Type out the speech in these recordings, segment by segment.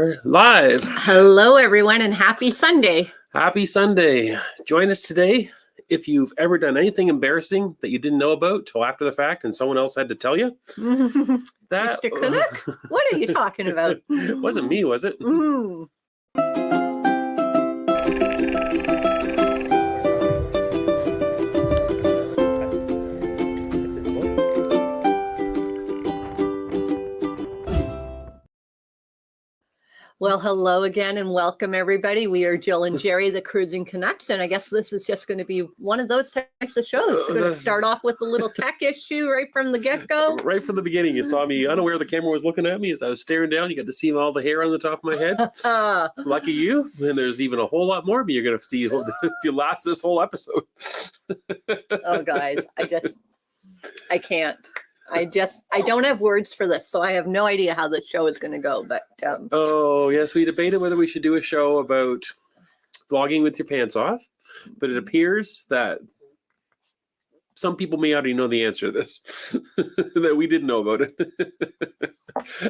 are live. Hello, everyone, and happy Sunday. Happy Sunday. Join us today. If you've ever done anything embarrassing that you didn't know about till after the fact and someone else had to tell you. That, Mr. Canuck, what are you talking about? It wasn't me, was it? Well, hello again and welcome, everybody. We are Jill and Jerry, the Cruising Canucks, and I guess this is just going to be one of those types of shows. We're going to start off with a little tech issue right from the get-go. Right from the beginning, you saw me unaware the camera was looking at me as I was staring down. You got to see all the hair on the top of my head. Lucky you. And there's even a whole lot more, but you're going to see if you last this whole episode. Oh, guys, I can't. I don't have words for this, so I have no idea how this show is going to go. But oh, yes, we debated whether we should do a show about vlogging with your pants off, but it appears that some people may already know the answer to this, that we didn't know about it.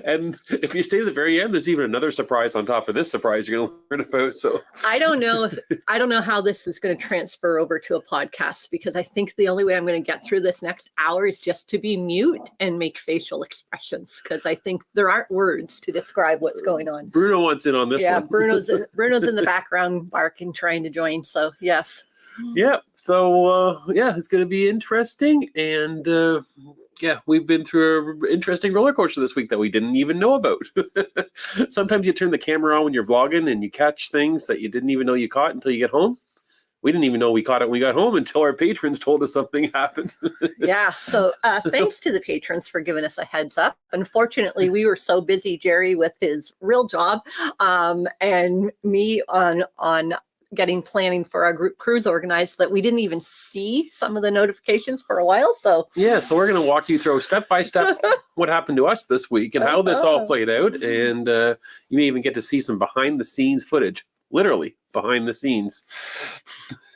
And if you stay to the very end, there's even another surprise on top of this surprise you're going to learn about. So I don't know how this is going to transfer over to a podcast, because I think the only way I'm going to get through this next hour is just to be mute and make facial expressions, because I think there aren't words to describe what's going on. Bruno wants in on this one. Yeah, Bruno's in the background barking, trying to join. So yes. Yeah. So it's going to be interesting, and we've been through an interesting roller coaster this week that we didn't even know about. Sometimes you turn the camera on when you're vlogging and you catch things that you didn't even know you caught until you get home. We didn't even know we caught it when we got home until our patrons told us something happened. Yeah. So thanks to the patrons for giving us a heads up. Unfortunately, we were so busy, Jerry, with his real job, and me on planning for our group cruise organized, that we didn't even see some of the notifications for a while. So so we're going to walk you through step by step what happened to us this week and how this all played out. And you may even get to see some behind the scenes footage, literally behind the scenes.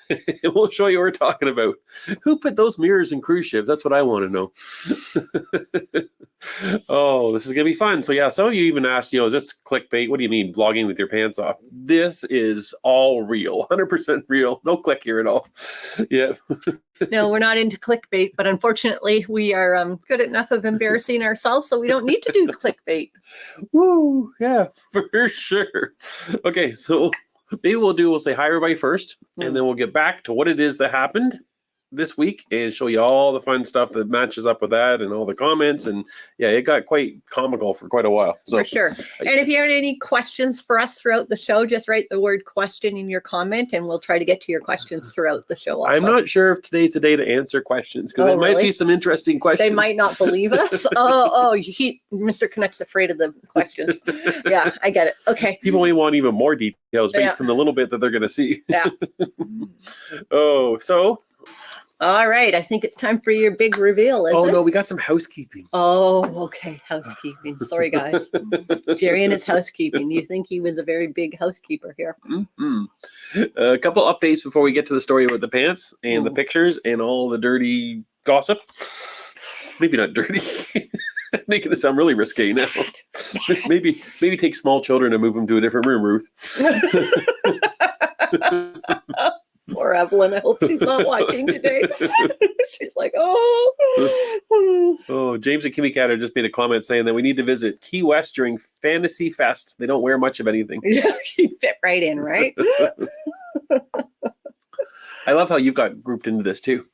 And we'll show you what we're talking about. Who put those mirrors in cruise ships? That's what I want to know. Oh, this is going to be fun. So yeah, some of you even asked, is this clickbait? What do you mean vlogging with your pants off? This is all real, 100% real. No click here at all. Yeah. No, we're not into clickbait, but unfortunately we are good enough of embarrassing ourselves, so we don't need to do clickbait. Woo, yeah, for sure. Okay, so maybe we'll say hi everybody first, and then we'll get back to what it is that happened this week and show you all the fun stuff that matches up with that and all the comments. And yeah, it got quite comical for quite a while. So, for sure. And if you have any questions for us throughout the show, just write the word question in your comment and we'll try to get to your questions throughout the show also. I'm not sure if today's the day to answer questions, because there might be some interesting questions. They might not believe us. Mr. Canuck's afraid of the questions. Yeah, I get it. Okay. People may want even more details based on the little bit that they're going to see. Yeah. All right, I think it's time for your big reveal, isn't it? No, we got some housekeeping. Oh, okay, housekeeping. Sorry, guys. Jerry and his housekeeping. You think he was a very big housekeeper here? Mm-hmm. A couple updates before we get to the story about the pants and the pictures and all the dirty gossip. Maybe not dirty. Making it sound really risque now. Maybe take small children and move them to a different room, Ruth. Poor Evelyn. I hope she's not watching today. She's like, oh. James and Kimmy Catter just made a comment saying that we need to visit Key West during Fantasy Fest. They don't wear much of anything. Yeah, you fit right in, right? I love how you've got grouped into this too.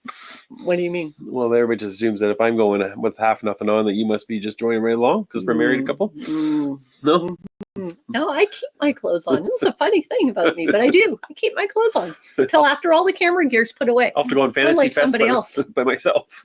What do you mean? Well, everybody just assumes that if I'm going with half nothing on, that you must be just joining right along because we're married couple. No? No, I keep my clothes on. This is a funny thing about me, but I do. I keep my clothes on until after all the camera gear's put away. I'll have to go on Fantasy Fest by myself.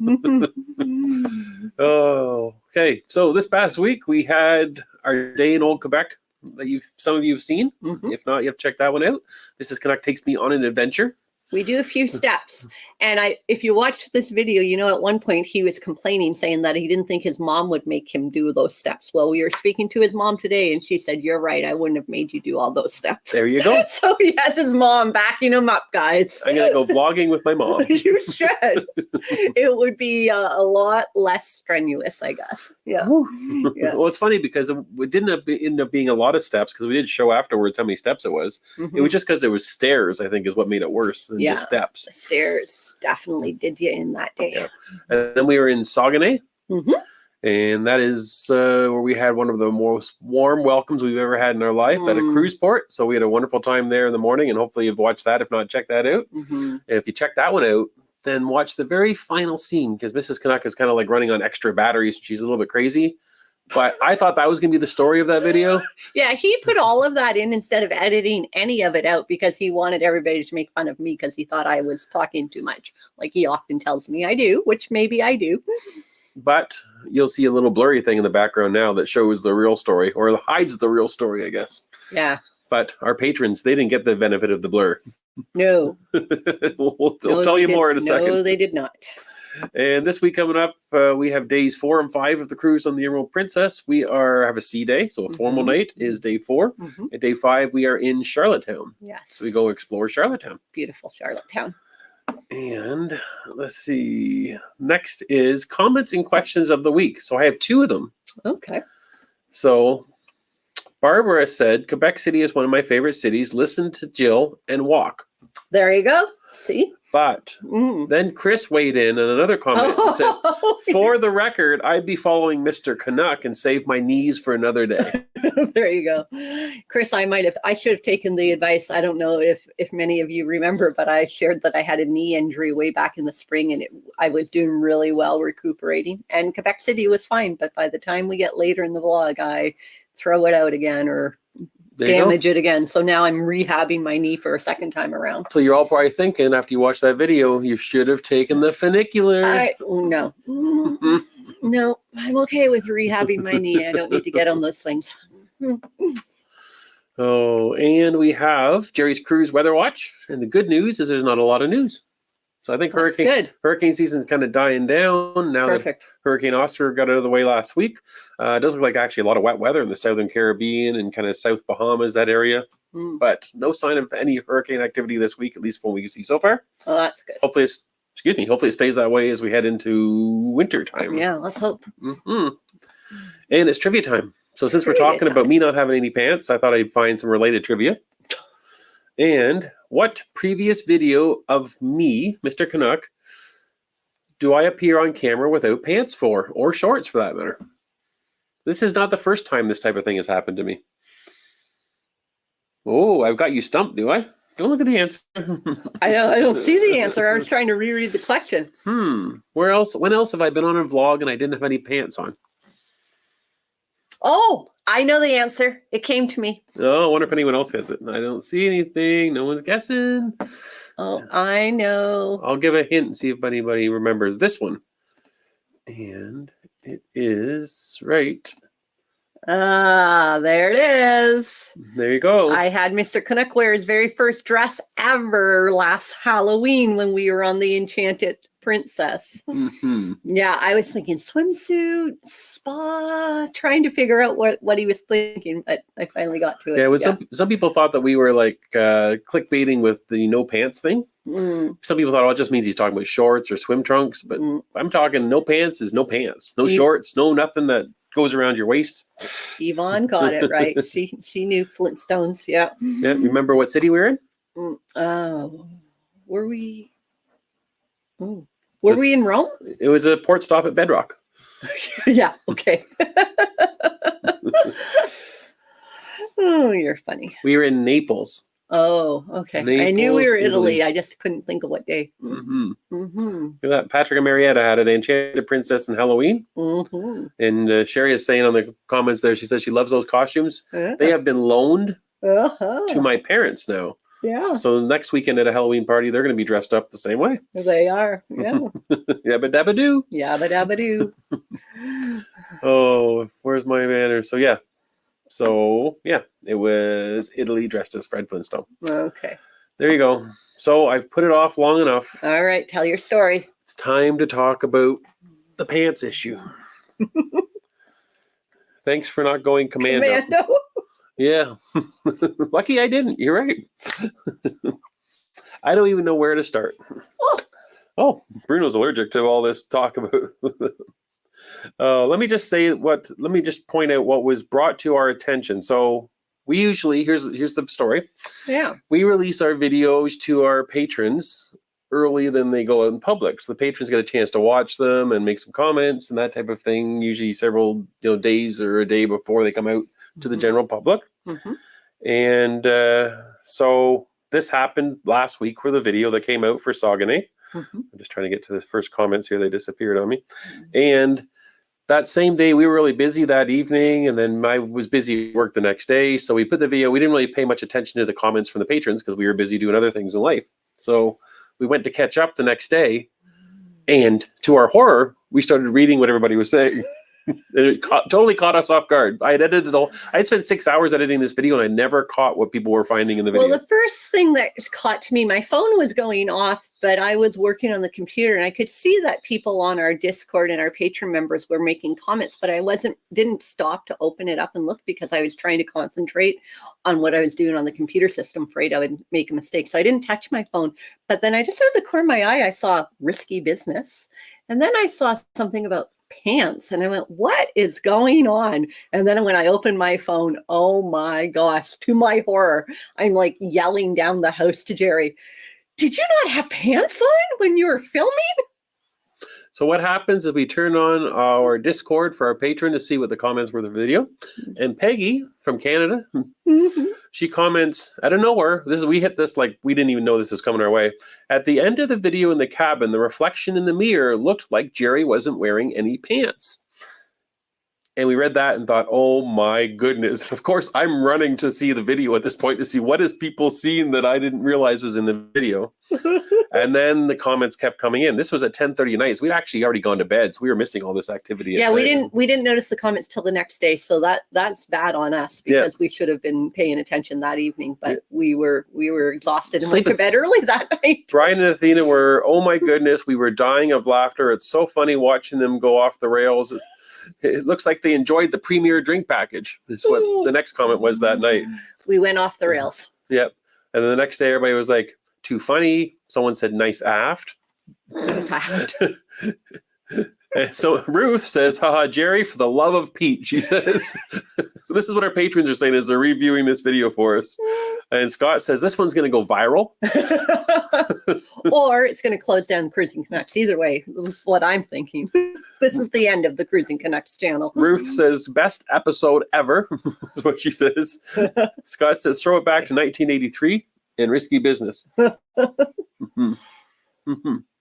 Oh, okay. So this past week we had our day in Old Quebec that some of you have seen. If not, you have to check that one out. This is Canuck Takes Me on an Adventure. We do a few steps. And if you watched this video, you know, at one point he was complaining, saying that he didn't think his mom would make him do those steps. Well, we were speaking to his mom today and she said, "You're right. I wouldn't have made you do all those steps." There you go. So he has his mom backing him up, guys. I'm going to go vlogging with my mom. You should. It would be a lot less strenuous, I guess. Yeah. Yeah. Well, it's funny because it didn't end up being a lot of steps because we did show afterwards how many steps it was. It was just because there was stairs, I think, is what made it worse than just steps. The stairs definitely did you in that day. Yeah. And then we were in Saguenay. Mm-hmm. And that is where we had one of the most warm welcomes we've ever had in our life at a cruise port. So we had a wonderful time there in the morning, and hopefully you've watched that. If not, check that out. And if you check that one out, then watch the very final scene, because Mrs. Canuck is kind of like running on extra batteries. She's a little bit crazy. But I thought that was going to be the story of that video. Yeah, he put all of that in instead of editing any of it out because he wanted everybody to make fun of me because he thought I was talking too much. Like he often tells me I do, which maybe I do. But you'll see a little blurry thing in the background now that shows the real story, or hides the real story, I guess. Yeah. But our patrons, they didn't get the benefit of the blur. No. we'll tell you more in a second. No, they did not. And this week coming up, we have days 4 and 5 of the cruise on the Emerald Princess. We have a sea day, so a formal night is day 4. And day 5, we are in Charlottetown. Yes. So we go explore Charlottetown. Beautiful Charlottetown. And let's see. Next is comments and questions of the week. So I have 2 of them. Okay. So Barbara said, Quebec City is one of my favorite cities. Listen to Jill and walk. There you go. See? But then Chris weighed in another comment and said, for the record, I'd be following Mr. Canuck and save my knees for another day. There you go. Chris, I should have taken the advice. I don't know if many of you remember, but I shared that I had a knee injury way back in the spring and I was doing really well recuperating, and Quebec City was fine. But by the time we get later in the vlog, I throw it out again or damage it again. So now I'm rehabbing my knee for a second time around. So you're all probably thinking after you watch that video, you should have taken the funicular. No. No, I'm okay with rehabbing my knee. I don't need to get on those things. Oh, and we have Jerry's Cruise Weather Watch. And the good news is there's not a lot of news. So I think hurricane season is kind of dying down now. Perfect. That Hurricane Oscar got out of the way last week. It does look like actually a lot of wet weather in the Southern Caribbean and kind of South Bahamas, that area. But no sign of any hurricane activity this week, at least from what we can see so far. Oh, that's good. Hopefully it stays that way as we head into winter time. Yeah, let's hope. And it's trivia time. So since we're talking about me not having any pants, I thought I'd find some related trivia. And what previous video of me, Mr. Canuck, do I appear on camera without pants for, or shorts for that matter? This is not the first time this type of thing has happened to me. Oh, I've got you stumped, do I? Don't look at the answer. I don't see the answer. I was trying to reread the question. Where else? When else have I been on a vlog and I didn't have any pants on? Oh, I know the answer. It came to me. Oh, I wonder if anyone else gets it. I don't see anything. No one's guessing. Oh, I know. I'll give a hint and see if anybody remembers this one. And it is right. There it is. There you go. I had Mr. Canuck wear his very first dress ever last Halloween when we were on the Enchanted Princess. Yeah, I was thinking swimsuit, spa, trying to figure out what he was thinking, but I finally got to it. Yeah, some people thought that we were like clickbaiting with the no pants thing. Some people thought, it just means he's talking about shorts or swim trunks, but I'm talking no pants is no pants, no shorts, no nothing that goes around your waist. Yvonne got it right. She knew Flintstones. Yeah. Yeah. Remember what city we're in? Were we? Oh, were we in Rome? It was a port stop at Bedrock. Yeah. Okay. Oh, you're funny. We were in Naples. Oh, okay. Naples, I knew we were Italy. I just couldn't think of what day. Look at that. Patrick and Marietta had an Enchanted Princess in Halloween. And Sherry is saying on the comments there, she says she loves those costumes. They have been loaned to my parents now. Yeah. So next weekend at a Halloween party, they're going to be dressed up the same way. They are. Yeah. Yabba dabba doo. Yabba dabba doo. Oh, where's my banner? So yeah. It was Italy dressed as Fred Flintstone. Okay. There you go. So I've put it off long enough. All right, tell your story. It's time to talk about the pants issue. Thanks for not going commando. Yeah. Lucky I didn't. You're right. I don't even know where to start. Oh, Bruno's allergic to all this talk about. Let me just point out what was brought to our attention. So we usually, here's the story. Yeah. We release our videos to our patrons earlier than they go out in public. So the patrons get a chance to watch them and make some comments and that type of thing, usually several days or a day before they come out to the general public. Mm-hmm. And so this happened last week for the video that came out for Saguenay. Mm-hmm. I'm just trying to get to the first comments here. They disappeared on me. And that same day, we were really busy that evening, and then I was busy at work the next day. So we put the video. We didn't really pay much attention to the comments from the patrons because we were busy doing other things in life. So we went to catch up the next day, and to our horror, we started reading what everybody was saying. And it totally caught us off guard. I had spent 6 hours editing this video, and I never caught what people were finding in the video. Well, the first thing that caught to me, my phone was going off, but I was working on the computer, and I could see that people on our Discord and our patron members were making comments, but I didn't stop to open it up and look because I was trying to concentrate on what I was doing on the computer system, afraid I would make a mistake. So I didn't touch my phone. But then I just out of the corner of my eye, I saw risky business, and then I saw something about pants, and I went, what is going on? And then when I opened my phone, oh my gosh, to my horror, I'm like yelling down the house to Jerry, did you not have pants on when you were filming? So what happens is we turn on our Discord for our patron to see what the comments were of the video. And Peggy from Canada, she comments out of nowhere. We hit this like we didn't even know this was coming our way. At the end of the video in the cabin, the reflection in the mirror looked like Jerry wasn't wearing any pants. And we read that and thought, oh my goodness. Of course, I'm running to see the video at this point to see what is people seeing that I didn't realize was in the video. And then the comments kept coming in. This was at 10:30 at night. So we'd actually already gone to bed. So we were missing all this activity. Yeah, we didn't notice the comments till the next day. So that's bad on us because we should have been paying attention that evening. But we were exhausted and went to bed early that night. Brian and Athena were, oh my goodness, we were dying of laughter. It's so funny watching them go off the rails. It looks like they enjoyed the premier drink package. That's what the next comment was that night. We went off the rails. Yep. And then the next day, everybody was like, too funny. Someone said, nice aft. Nice aft. And so Ruth says, haha, Jerry, for the love of Pete, she says. So this is what our patrons are saying as they're reviewing this video for us. And Scott says, this one's going to go viral. Or it's going to close down Cruising Canucks. Either way, this is what I'm thinking. This is the end of the Cruising Canucks channel. Ruth says, best episode ever, is what she says. Scott says, throw it back to 1983 and risky business.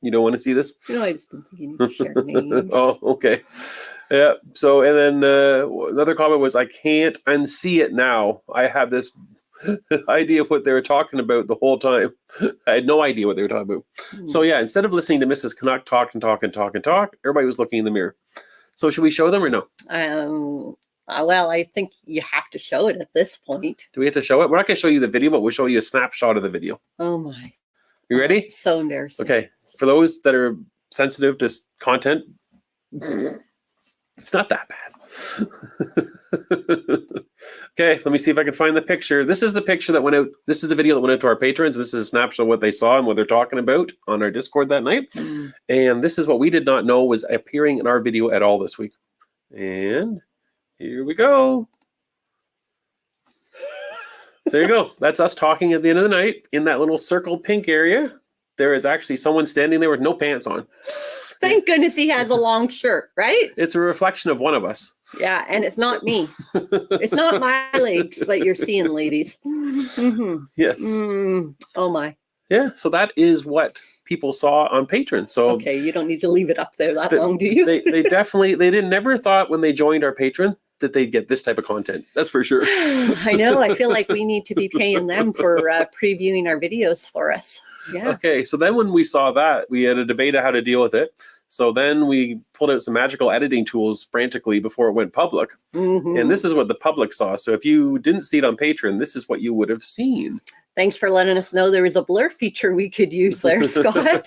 You don't want to see this? No, I just don't think you need to share names. Oh, okay. Yeah. So, and then another comment was, I can't unsee it now. I have this idea of what they were talking about the whole time. I had no idea what they were talking about. So yeah, instead of listening to Mrs. Canuck talk, everybody was looking in the mirror. So should we show them or no? Well, I think you have to show it at this point. Do we have to show it? We're not going to show you the video, but we'll show you a snapshot of the video. Oh my. You ready? So embarrassing. Okay. For those that are sensitive to content, it's not that bad. Okay, let me see if I can find the picture. This is the picture that went out. This is the video that went out to our patrons. This is a snapshot of what they saw and what they're talking about on our Discord that night. And this is what we did not know was appearing in our video at all this week. And here we go. There you go. That's us talking at the end of the night in that little circled pink area. There is actually someone standing there with no pants on. Thank goodness he has a long shirt, right? It's a reflection of one of us. Yeah, and it's not me. It's not my legs that you're seeing, ladies. Mm-hmm. Yes. Oh my. Yeah, so that is what people saw on Patreon. So okay, you don't need to leave it up there that long, do you? they never thought when they joined our Patreon that they'd get this type of content. That's for sure. I know. I feel like we need to be paying them for previewing our videos for us. Yeah. Okay, so then when we saw that, we had a debate on how to deal with it. So then we pulled out some magical editing tools frantically before it went public. And this is what the public saw. So if you didn't see it on Patreon, this is what you would have seen. Thanks for letting us know there was a blur feature we could use there, Scott.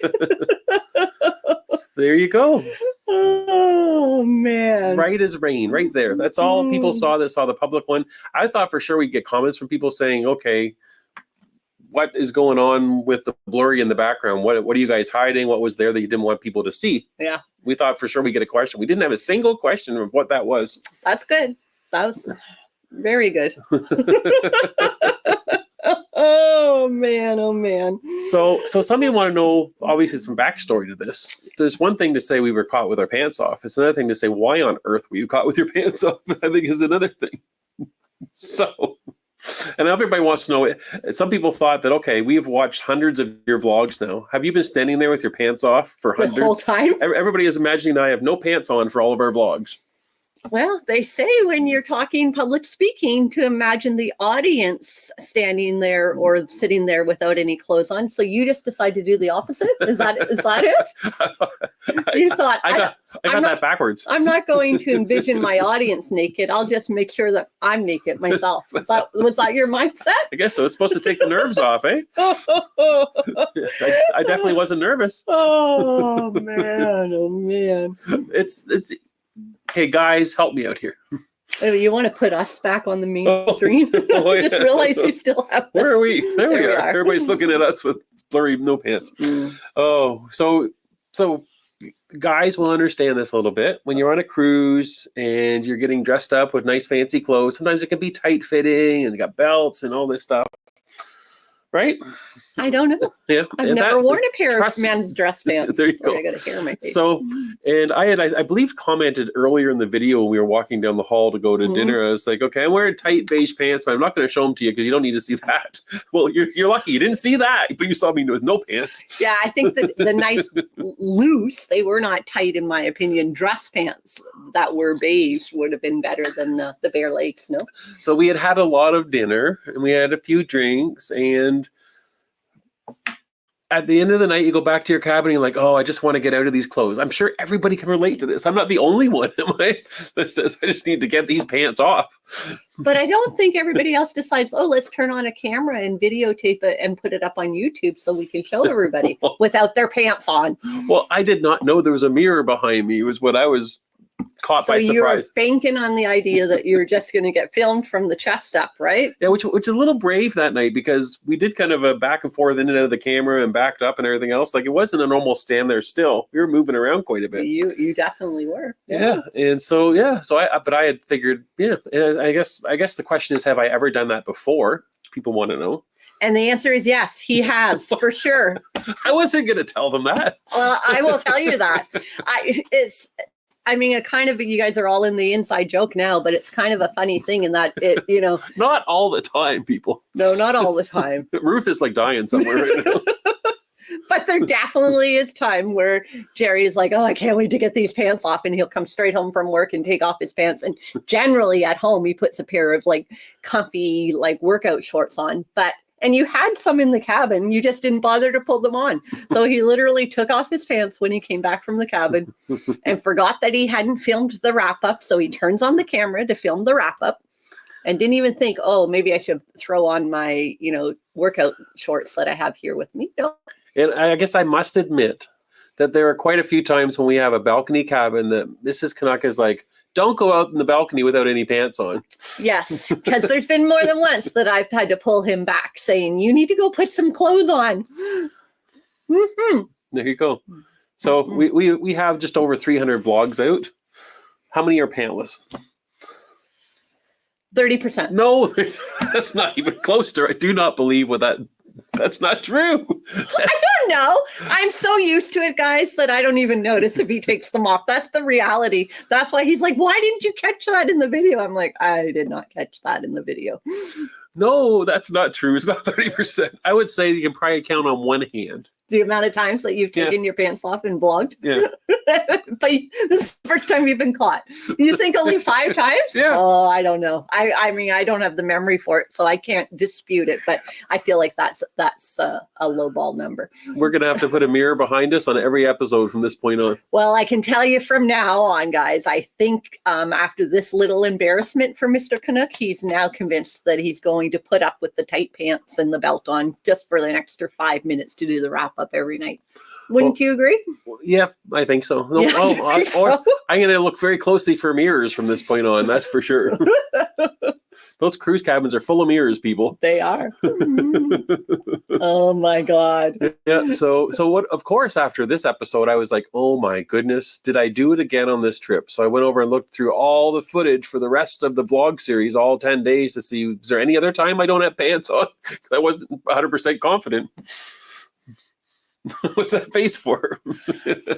There you go. Oh, man. Right as rain, right there. That's all people saw that saw the public one. I thought for sure we'd get comments from people saying, okay, what is going on with the blurry in the background? What are you guys hiding? What was there that you didn't want people to see? Yeah. We thought for sure we'd get a question. We didn't have a single question of what that was. That's good. That was very good. Oh, man. Oh, man. So some people want to know, obviously, some backstory to this. There's one thing to say we were caught with our pants off. It's another thing to say, why on earth were you caught with your pants off? I think is another thing. So, and everybody wants to know, some people thought that, okay, we've watched hundreds of your vlogs now. Have you been standing there with your pants off for hundreds? The whole time? Everybody is imagining that I have no pants on for all of our vlogs. Well, they say when you're talking public speaking to imagine the audience standing there or sitting there without any clothes on. So you just decide to do the opposite? Is that it? You thought, I got that backwards. I'm not going to envision my audience naked. I'll just make sure that I'm naked myself. Was that your mindset? I guess so. It's supposed to take the nerves off, eh? I definitely wasn't nervous. Oh, man. Oh, man. It's okay, guys, help me out here. Oh, you want to put us back on the main screen? Oh, I just realized you still have this. Where are we? There we are. Everybody's looking at us with blurry no pants. Oh, so guys will understand this a little bit. When you're on a cruise and you're getting dressed up with nice fancy clothes, sometimes it can be tight fitting and they got belts and all this stuff. Right? I don't know. Yeah. I've never worn a pair of men's dress pants. There you go. I got a hair in my face. So, and I believe commented earlier in the video when we were walking down the hall to go to dinner. I was like, okay, I'm wearing tight beige pants, but I'm not going to show them to you because you don't need to see that. Well, you're lucky you didn't see that, but you saw me with no pants. Yeah, I think the nice loose, they were not tight in my opinion, dress pants that were beige would have been better than the bare legs, no? So we had a lot of dinner and we had a few drinks, and at the end of the night, you go back to your cabin and you're like, oh, I just want to get out of these clothes. I'm sure everybody can relate to this. I'm not the only one, am I? That says I just need to get these pants off. But I don't think everybody else decides, oh, let's turn on a camera and videotape it and put it up on YouTube so we can show everybody without their pants on. Well, I did not know there was a mirror behind me, was what I was caught by surprise. So you're banking on the idea that you're just going to get filmed from the chest up, right? Yeah, which is a little brave that night because we did kind of a back and forth in and out of the camera and backed up and everything else. Like it wasn't a normal stand there still. We were moving around quite a bit. You definitely were. Yeah. And so I had figured, and I guess the question is, have I ever done that before? People want to know. And the answer is yes, he has, for sure. I wasn't going to tell them that. Well, I will tell you that. You guys are all in the inside joke now, but it's kind of a funny thing in that Not all the time, people. No, not all the time. Ruth is like dying somewhere right now. But there definitely is time where Jerry is like, oh, I can't wait to get these pants off. And he'll come straight home from work and take off his pants. And generally at home, he puts a pair of like comfy, like workout shorts on. And you had some in the cabin. You just didn't bother to pull them on. So he literally took off his pants when he came back from the cabin and forgot that he hadn't filmed the wrap up. So he turns on the camera to film the wrap up and didn't even think, oh, maybe I should throw on my, workout shorts that I have here with me. No. And I guess I must admit that there are quite a few times when we have a balcony cabin that Mrs. Canuck is like, don't go out in the balcony without any pants on. Yes, because there's been more than once that I've had to pull him back saying, you need to go put some clothes on. Mm-hmm. There you go. So we have just over 300 vlogs out. How many are pantless? 30%. No, that's not even close to. I do not believe what that. That's not true. I don't know. I'm so used to it, guys, that I don't even notice if he takes them off. That's the reality. That's why he's like, why didn't you catch that in the video? I'm like, I did not catch that in the video. No, that's not true. It's not 30%. I would say you can probably count on one hand. the amount of times that you've taken your pants off and vlogged. Yeah. But this is the first time you've been caught. You think only 5 times? Yeah. Oh, I don't know. I mean, I don't have the memory for it, so I can't dispute it. But I feel like that's a low ball number. We're going to have to put a mirror behind us on every episode from this point on. Well, I can tell you from now on, guys, I think after this little embarrassment for Mr. Canuck, he's now convinced that he's going to put up with the tight pants and the belt on just for an extra 5 minutes to do the wrap up every night. Wouldn't you agree? Yeah, I think so. No, Yeah, you think so? I'm going to look very closely for mirrors from this point on. That's for sure. Those cruise cabins are full of mirrors, people. They are. Oh my God. Yeah. So what? Of course, after this episode, I was like, "Oh my goodness, did I do it again on this trip?" So I went over and looked through all the footage for the rest of the vlog series, all 10 days, to see is there any other time I don't have pants on. I wasn't 100% confident. What's that face for?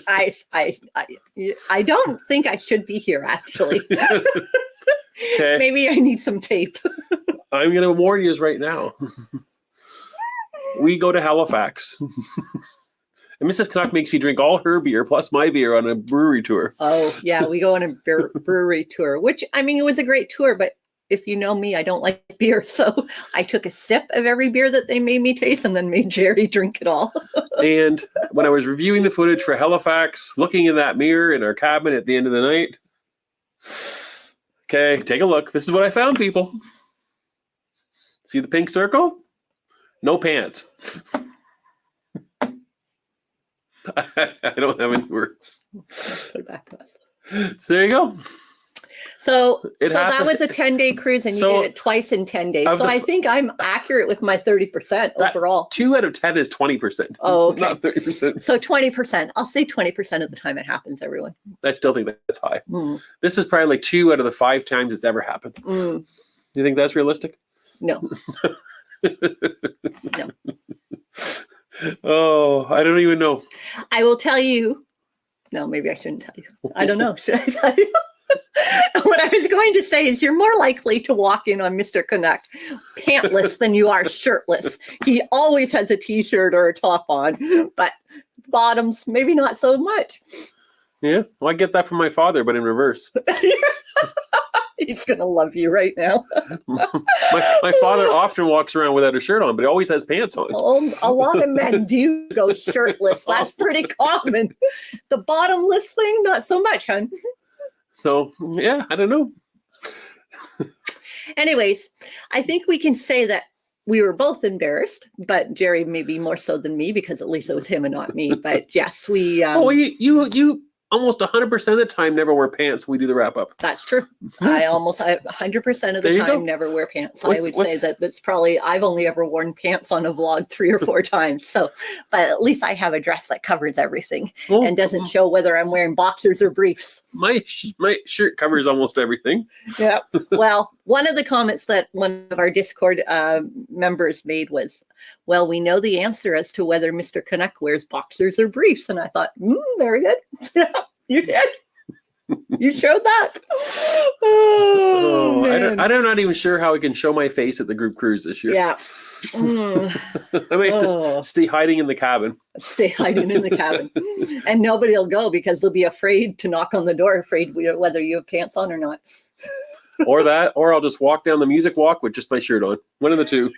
I don't think I should be here, actually. Okay. Maybe I need some tape. I'm going to warn you right now. We go to Halifax. And Mrs. Canuck makes me drink all her beer plus my beer on a brewery tour. Oh, yeah. We go on a brewery tour, which, I mean, it was a great tour, but if you know me, I don't like beer. So I took a sip of every beer that they made me taste and then made Jerry drink it all. And when I was reviewing the footage for Halifax, looking in that mirror in our cabin at the end of the night, okay, take a look. This is what I found, people. See the pink circle? No pants. I don't have any words. Put it back to us. So there you go. So It that happened. was a 10-day cruise, and you So, did it twice in 10 days. of So the I think I'm accurate with my 30% That- overall. 2 out of 10 is 20%. Oh, okay. Not 30%. So 20%. I'll say 20% of the time it happens, everyone. I still think that's high. Mm, This is probably like 2 out of the 5 times it's ever happened. mm, You think that's realistic? no. No. Oh, I don't even know. I will tell you. No, maybe I shouldn't tell you. I don't know. Should I tell you? What I was going to say is you're more likely to walk in on Mr. Canuck pantless than you are shirtless. He always has a t-shirt or a top on, but bottoms, maybe not so much. Yeah, well, I get that from my father, but in reverse. He's going to love you right now. My father often walks around without a shirt on, but he always has pants on. A lot of men do go shirtless. That's pretty common. The bottomless thing, not so much, hon. So, yeah, I don't know. Anyways, I think we can say that we were both embarrassed, but Jerry maybe more so than me because at least it was him and not me. But yes, we. Oh, you almost 100% of the time never wear pants when we do the wrap up. That's true. I 100% of There the you go. time never wear pants. I What's- would say what's- that that's probably, I've only ever worn pants on a vlog 3 or 4 times. So, but at least I have a dress that covers everything Oh, and doesn't show whether I'm wearing boxers or briefs. my shirt covers almost everything. Yeah. Well, one of the comments that one of our Discord members made was, well, we know the answer as to whether Mr. Canuck wears boxers or briefs. And I thought, very good. You did. You showed that. Oh, man. I'm not even sure how I can show my face at the group cruise this year. Yeah. I may have Oh. to stay hiding in the cabin. Stay hiding in the cabin. And nobody will go because they'll be afraid to knock on the door, afraid whether you have pants on or not. Or Or I'll just walk down the music walk with just my shirt on. One of the two.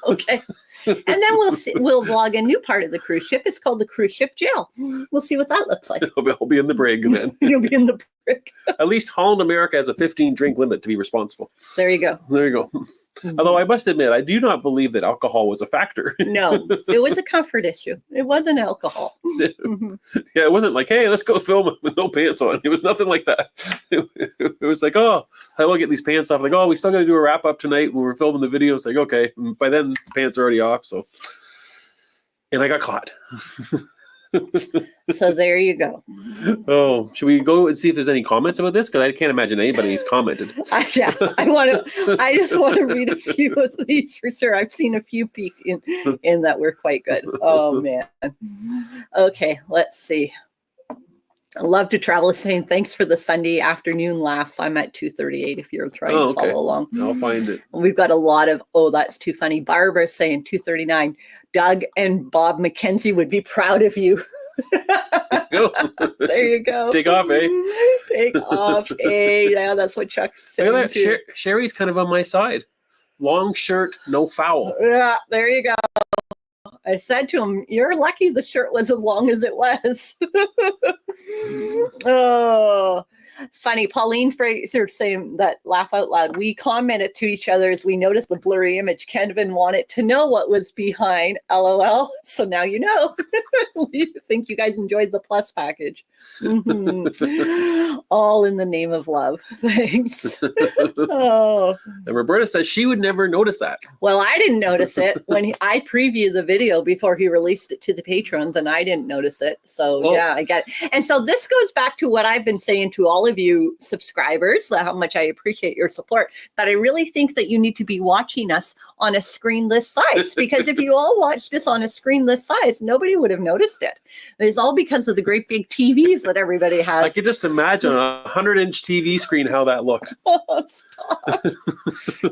Okay. And then we'll vlog a new part of the cruise ship. It's called the cruise ship jail. We'll see what that looks like. I'll be in the brig then. You'll be in the brick. At least Holland America has a 15 drink limit to be responsible. There you go. There you go. Although I must admit, I do not believe that alcohol was a factor. No, it was a comfort issue. It wasn't alcohol. Mhm. Yeah, it wasn't like, hey, let's go film with no pants on. It was nothing like that. It was like, oh, I will get these pants off. Like, oh, we still got to do a wrap up tonight when we're filming the video. It's like, okay. And by then, the pants are already off. So, and I got caught. So there you go. Oh, should we go and see if there's any comments about this? Because I can't imagine anybody's commented. I just want to read a few of these for sure. I've seen a few peek in that were quite good. Oh man. Okay, let's see. I love to travel is saying thanks for the Sunday afternoon laughs. I'm at 238 if you're trying to follow along. I'll find it. We've got a lot of, that's too funny. Barbara's saying 239. Doug and Bob McKenzie would be proud of you. There you go. Take off, eh? Take off, eh? Yeah, that's what Chuck's saying. Look at that. Sherry's kind of on my side. Long shirt, no foul. Yeah, there you go. I said to him, you're lucky the shirt was as long as it was. Oh, funny. Pauline Fraser saying that laugh out loud. We commented to each other as we noticed the blurry image. Kevin wanted to know what was behind. LOL. So now you know. We think you guys enjoyed the plus package. All in the name of love. Thanks. Oh. And Roberta says she would never notice that. Well, I didn't notice it when I previewed the video before he released it to the patrons, and I didn't notice it. So yeah, I get it. And so this goes back to what I've been saying to all of you subscribers, how much I appreciate your support. But I really think that you need to be watching us on a screen this size, because if you all watched this on a screen this size, nobody would have noticed it. It's all because of the great big TVs that everybody has. I could just imagine a 100-inch TV screen how that looked. Oh, stop.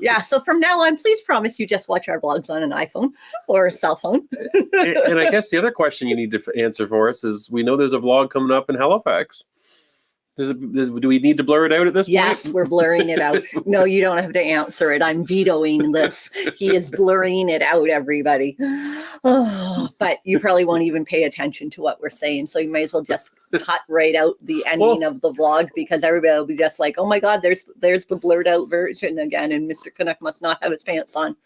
Yeah, so from now on, please promise you just watch our vlogs on an iPhone or a cell phone. And I guess the other question you need to answer for us is, we know there's a vlog coming up in Halifax. Do we need to blur it out at this point? Yes, we're blurring it out. No, you don't have to answer it. I'm vetoing this. He is blurring it out, everybody. Oh, but you probably won't even pay attention to what we're saying. So you may as well just cut right out the ending of the vlog, because everybody will be just like, oh my God, there's the blurred out version again. And Mr. Canuck must not have his pants on.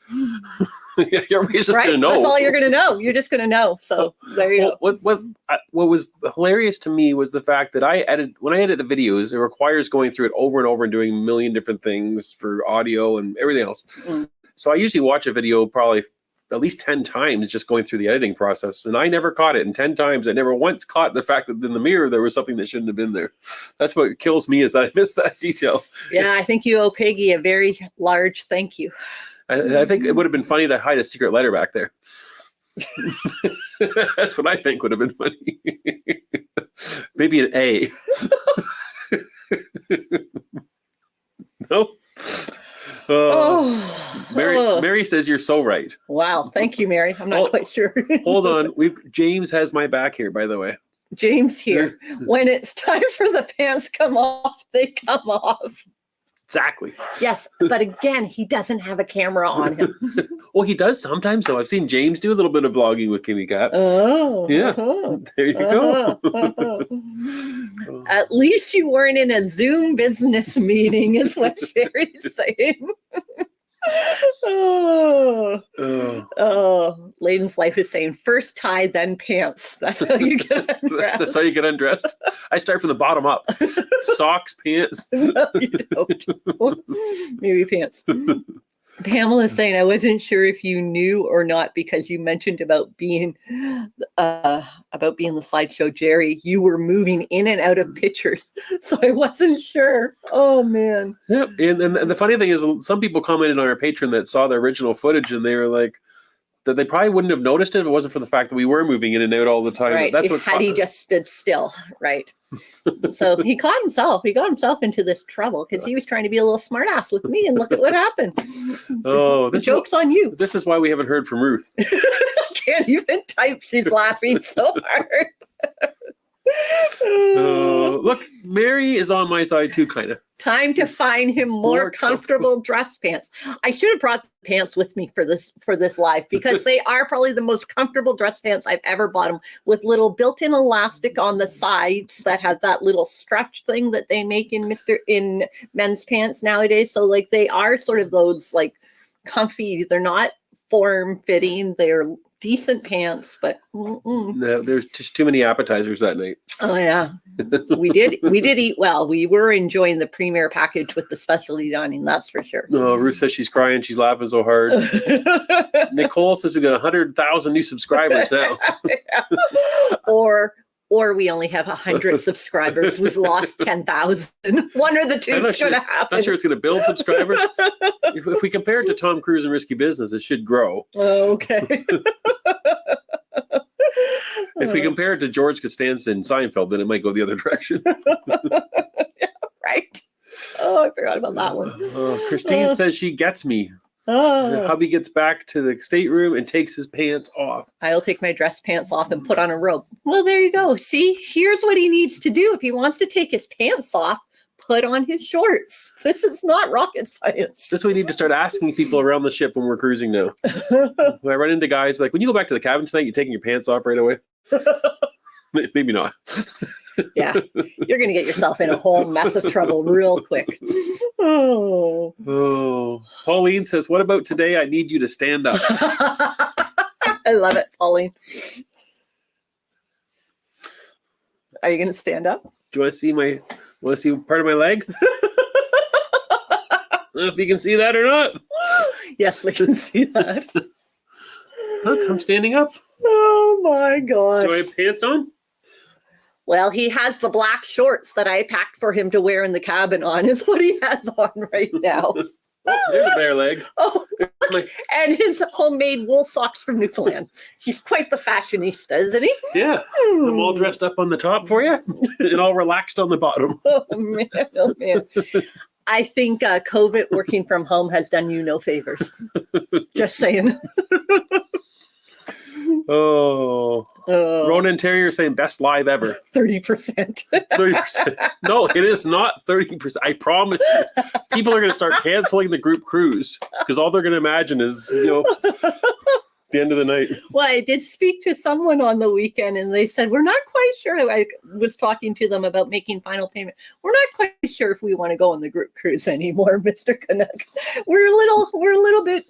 You're just going to know. That's all you're going to know. You're just going to know. So there you go. What was hilarious to me was the fact that when I edit the videos, it requires going through it over and over and doing a million different things for audio and everything else. So I usually watch a video probably at least 10 times just going through the editing process. And I never caught it. And 10 times, I never once caught the fact that in the mirror, there was something that shouldn't have been there. That's what kills me, is that I missed that detail. Yeah, I think you owe Peggy a very large thank you. I think it would have been funny to hide a secret letter back there. That's what I think would have been funny. Maybe an A. No? Mary says you're so right. Wow. Thank you, Mary. I'm not quite sure. Hold on. James has my back here, by the way. James here. When it's time for the pants come off, they come off. Exactly. Yes, but again, he doesn't have a camera on him. Well, he does sometimes, though. I've seen James do a little bit of vlogging with Kimmy Cat. Oh. Yeah. There you go. At least you weren't in a Zoom business meeting, is what Sherry's saying. Layden's life is saying first tie, then pants. That's how you get undressed. That's how you get undressed. I start from the bottom up. Socks, pants. No, you don't. Maybe pants. Pamela's saying, I wasn't sure if you knew or not, because you mentioned about being the slideshow, Jerry. You were moving in and out of pictures, so I wasn't sure. Oh man. Yeah, and the funny thing is, some people commented on our Patreon that saw the original footage, and they were like, that they probably wouldn't have noticed it if it wasn't for the fact that we were moving in and out all the time. Right. That's what had he just stood still, right? So he caught himself. He got himself into this trouble because he was trying to be a little smartass with me, and look at what happened. Oh, the joke's on you. This is why we haven't heard from Ruth. I can't even type. She's laughing so hard. Look, Mary is on my side too, kind of. Time to find him more comfortable dress pants. I should have brought the pants with me for this live, because they are probably the most comfortable dress pants I've ever bought them, with little built-in elastic on the sides that have that little stretch thing that they make in men's pants nowadays. So like they are sort of those like comfy. They're not form-fitting. They're decent pants, but no, there's just too many appetizers that night. Oh yeah, we did eat well. We were enjoying the premier package with the specialty dining, that's for sure. No, Ruth says she's crying. She's laughing so hard. Nicole says we got 100,000 new subscribers now. Or we only have 100 subscribers. We've lost 10,000. One or the two is going to happen. Not sure it's going to build subscribers. If we compare it to Tom Cruise and Risky Business, it should grow. Okay. If we compare it to George Costanza and Seinfeld, then it might go the other direction. Right. Oh, I forgot about that one. Christine says she gets me. Oh. Hubby gets back to the stateroom and takes his pants off. I'll take my dress pants off and put on a robe. Well, there you go. See, here's what he needs to do. If he wants to take his pants off, put on his shorts. This is not rocket science. That's what we need to start asking people around the ship when we're cruising now. When I run into guys like, when you go back to the cabin tonight, you taking your pants off right away? Maybe not. Yeah, you're going to get yourself in a whole mess of trouble real quick. Oh, Pauline says, what about today? I need you to stand up. I love it, Pauline. Are you going to stand up? Do you want to see part of my leg? I don't know if you can see that or not. Yes, we can see that. Look, I'm standing up. Oh my gosh. Do I have pants on? Well, he has the black shorts that I packed for him to wear in the cabin on, is what he has on right now. Oh, there's a bare leg. Oh, and his homemade wool socks from Newfoundland. He's quite the fashionista, isn't he? Yeah. I'm all dressed up on the top for you and all relaxed on the bottom. Oh, man. Oh, man. I think COVID working from home has done you no favors. Just saying. Oh. Ronan Terrier saying best live ever. 30%. 30%. No, it is not 30%. I promise you. People are going to start canceling the group cruise because all they're going to imagine is, the end of the night. Well, I did speak to someone on the weekend and they said, we're not quite sure. I was talking to them about making final payment. We're not quite sure if we want to go on the group cruise anymore, Mr. Canuck. We're a little bit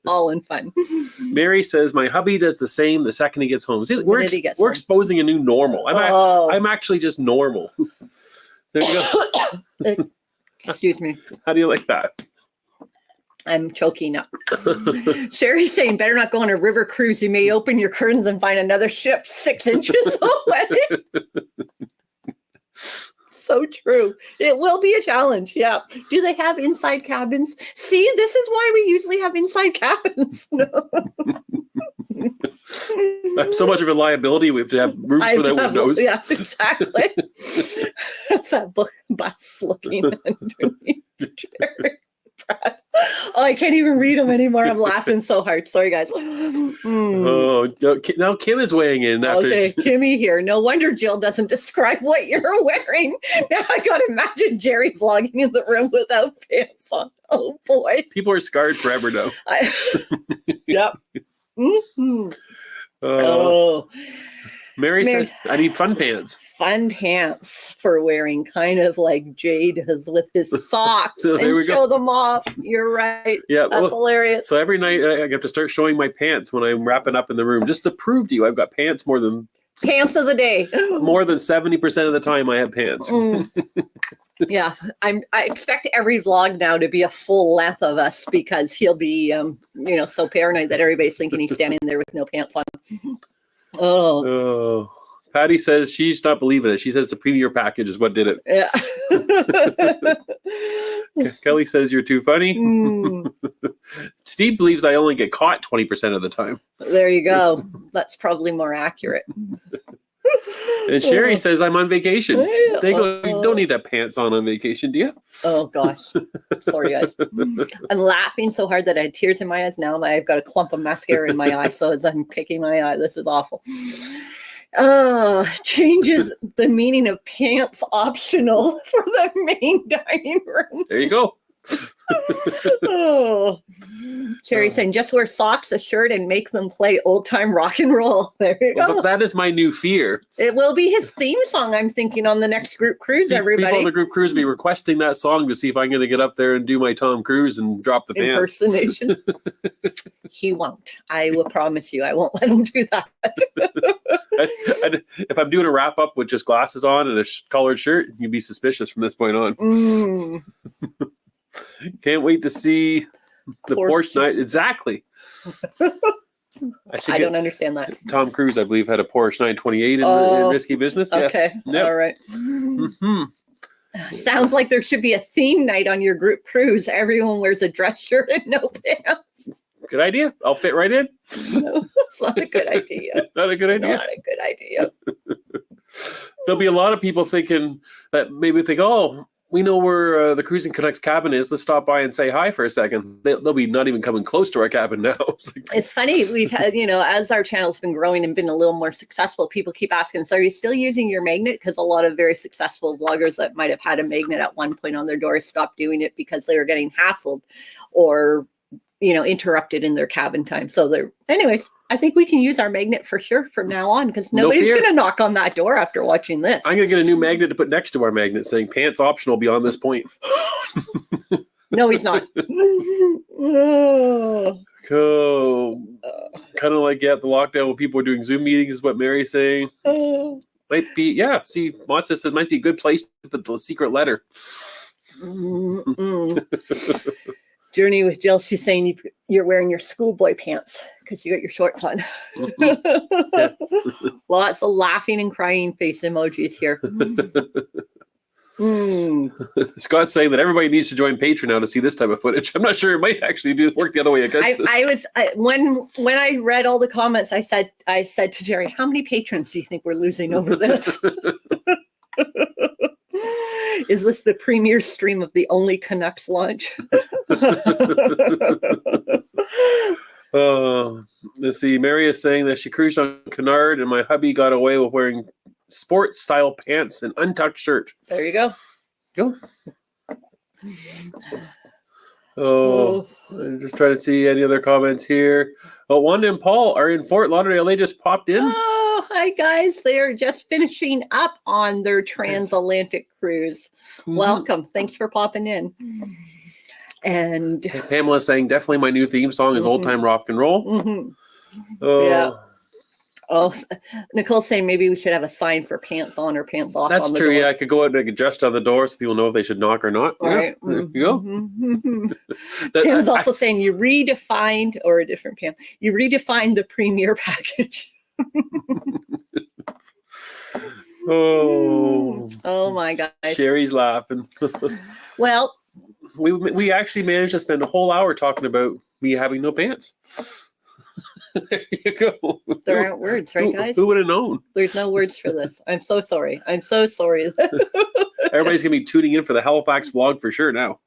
all in fun. Mary says, my hubby does the same the second he gets home. See, we're home. exposing a new normal. I'm actually just normal. There you go. Excuse me. How do you like that? I'm choking up. Sherry's saying, better not go on a river cruise. You may open your curtains and find another ship 6 inches away. So true. It will be a challenge. Yeah. Do they have inside cabins? See, this is why we usually have inside cabins. I'm so much of a liability. We have to have roofs without windows. Yeah, exactly. That's that bus looking underneath. Oh, I can't even read them anymore. I'm laughing so hard. Sorry, guys. Oh, now Kim is weighing in. Okay, Kimmy here. No wonder Jill doesn't describe what you're wearing. Now I got to imagine Jerry vlogging in the room without pants on. Oh, boy. People are scarred forever now. Yep. Mm-hmm. Mary says, I need fun pants. Fun pants for wearing, kind of like Jay does with his socks So and show them off. You're right. Yeah, that's hilarious. So every night I have to start showing my pants when I'm wrapping up in the room just to prove to you I've got pants more than pants of the day. More than 70% of the time I have pants. Yeah, I expect every vlog now to be a full length of us because he'll be, so paranoid that everybody's thinking he's standing there with no pants on. Oh. Patty says she's not believing it. She says the premier package is what did it. Yeah. Kelly says you're too funny. Steve believes I only get caught 20% of the time. There you go. That's probably more accurate. And Sherry says I'm on vacation. They go, you don't need to have pants on vacation, do you? Oh, gosh. Sorry, guys. I'm laughing so hard that I had tears in my eyes. Now I've got a clump of mascara in my eye. So as I'm picking my eye, this is awful. Changes the meaning of pants optional for the main dining room. There you go. Sherry's saying just wear socks, a shirt, and make them play old time rock and roll. There you go. But that is my new fear. It will be his theme song, I'm thinking, on the next group cruise, everybody. People on the group cruise be requesting that song to see if I'm going to get up there and do my Tom Cruise and drop the pants. Impersonation. He won't. I will promise you, I won't let him do that. If I'm doing a wrap up with just glasses on and a collared shirt, you'd be suspicious from this point on. Can't wait to see the Porsche night. Exactly. I don't understand that. Tom Cruise, I believe, had a Porsche 928 in Risky Business. Okay. Yeah. All right. Sounds like there should be a theme night on your group cruise. Everyone wears a dress shirt and no pants. Good idea. I'll fit right in. No, it's not a good idea. Not a good idea. Not a good idea. There'll be a lot of people thinking that maybe think, oh, we know where the Cruising Connect's cabin is. Let's stop by and say hi for a second. They'll be not even coming close to our cabin now. It's funny. We've had, as our channel's been growing and been a little more successful, people keep asking, so are you still using your magnet? Because a lot of very successful vloggers that might have had a magnet at one point on their door stopped doing it because they were getting hassled or, interrupted in their cabin time. So anyways, I think we can use our magnet for sure from now on because nobody's going to knock on that door after watching this. I'm going to get a new magnet to put next to our magnet saying pants optional beyond this point. No, he's not. Cool. Kind of like, the lockdown when people are doing Zoom meetings is what Mary's saying. Might be, see, Mott says it might be a good place to put the secret letter. Journey with Jill, she's saying you're wearing your schoolboy pants because you got your shorts on. Lots of laughing and crying face emojis here. Scott's saying that everybody needs to join Patreon now to see this type of footage. I'm not sure. It might actually work the other way. When I read all the comments, I said to Jerry, how many patrons do you think we're losing over this? Is this the premiere stream of the only Canucks launch? Let's see. Mary is saying that she cruised on Canard and my hubby got away with wearing sports style pants and untucked shirt. There you go. I'm just trying to see any other comments here. Wanda and Paul are in Fort Lauderdale. They just popped in. Oh, hi guys. They're just finishing up on their transatlantic cruise. Welcome. Thanks for popping in. And Pamela saying definitely my new theme song is Old Time Rock and Roll. Yeah. Oh, Nicole's saying maybe we should have a sign for pants on or pants off. That's on the true. door. Yeah, I could go out and adjust on the door so people know if they should knock or not. All right. There you go. Pam's also saying you redefined, or a different Pam, you redefined the premier package. Oh my gosh. Sherry's laughing. Well, we actually managed to spend a whole hour talking about me having no pants. There you go. There aren't words, right, guys? Who would have known? There's no words for this. I'm so sorry. Everybody's going to be tuning in for the Halifax vlog for sure now.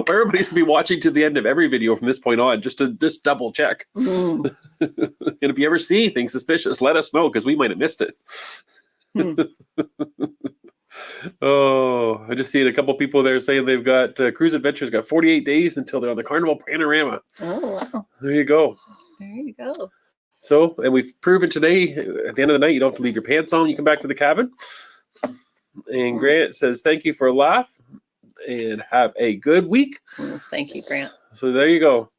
Everybody's going to be watching to the end of every video from this point on just to double check. And if you ever see anything suspicious, let us know because we might have missed it. I just seen a couple people there saying they've got Cruise Adventures got 48 days until they're on the Carnival Panorama. Oh, wow. There you go. There you go. So, and we've proven today, at the end of the night, you don't have to leave your pants on when you come back to the cabin. And Grant says, thank you for a laugh and have a good week. Thank you, Grant. So there you go.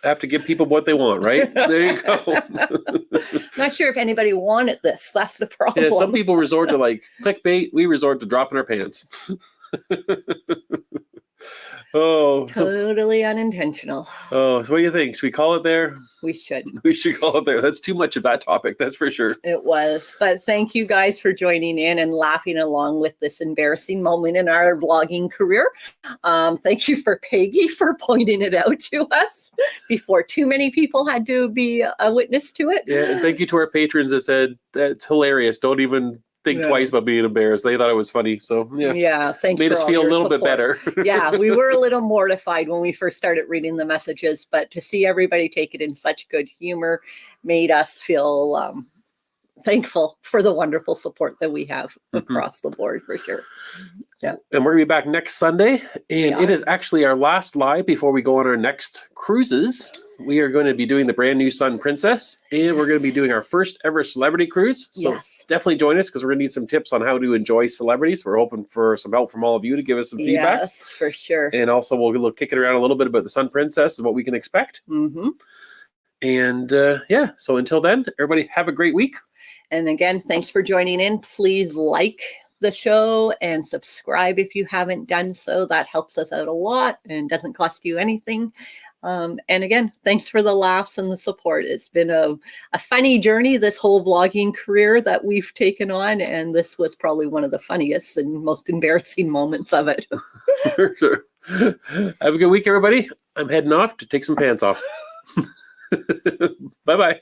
I have to give people what they want, right? There you go. Not sure if anybody wanted this. That's the problem. Yeah, some people resort to clickbait. We resort to dropping our pants. Totally unintentional. So what do you think? Should we call it there? We should. We should call it there. That's too much of that topic. That's for sure. It was. But thank you guys for joining in and laughing along with this embarrassing moment in our vlogging career. Thank you for Peggy for pointing it out to us before too many people had to be a witness to it. Yeah, and thank you to our patrons that said, that's hilarious. Don't even think twice about being embarrassed. They thought it was funny. So thanks. Made us feel a little bit better. Yeah, we were a little mortified when we first started reading the messages, but to see everybody take it in such good humor made us feel thankful for the wonderful support that we have across the board for sure. Yeah. And we're gonna be back next Sunday. And it is actually our last live before we go on our next cruises. We are going to be doing the brand new Sun Princess, and we're going to be doing our first ever celebrity cruise. So definitely join us because we're going to need some tips on how to enjoy celebrities. We're hoping for some help from all of you to give us some feedback. Yes, for sure. And also we'll kick it around a little bit about the Sun Princess and what we can expect. And so until then, everybody have a great week. And again, thanks for joining in. Please like the show and subscribe if you haven't done so. That helps us out a lot and doesn't cost you anything. And again, thanks for the laughs and the support. It's been a funny journey, this whole vlogging career that we've taken on. And this was probably one of the funniest and most embarrassing moments of it. For sure. Have a good week, everybody. I'm heading off to take some pants off. Bye-bye.